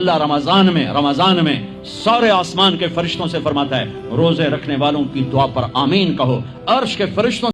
अल्लाह रमजान में सारे आसमान के फरिश्तों से फरमाता है, रोजे रखने वालों की दुआ पर आमीन कहो। अर्श के फरिश्तों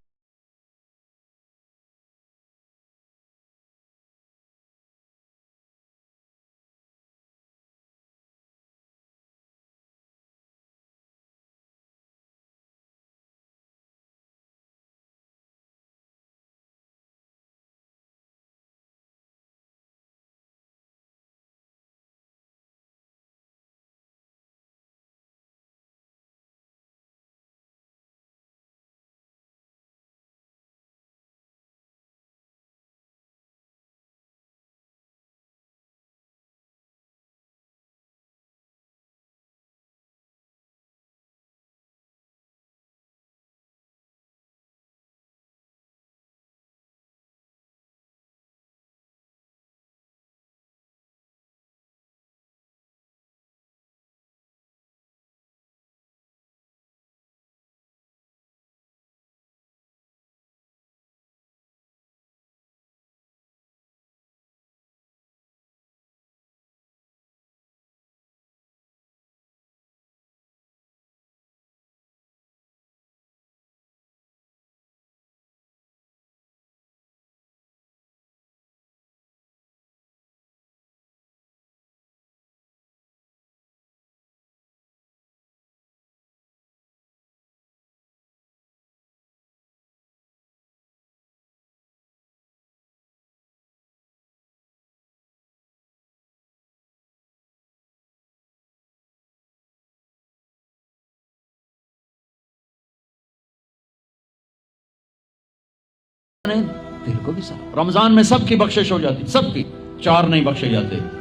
दिल को भी रमजान में सबकी बख्शिश हो जाती, सबकी। चार नहीं बख्शे जाते।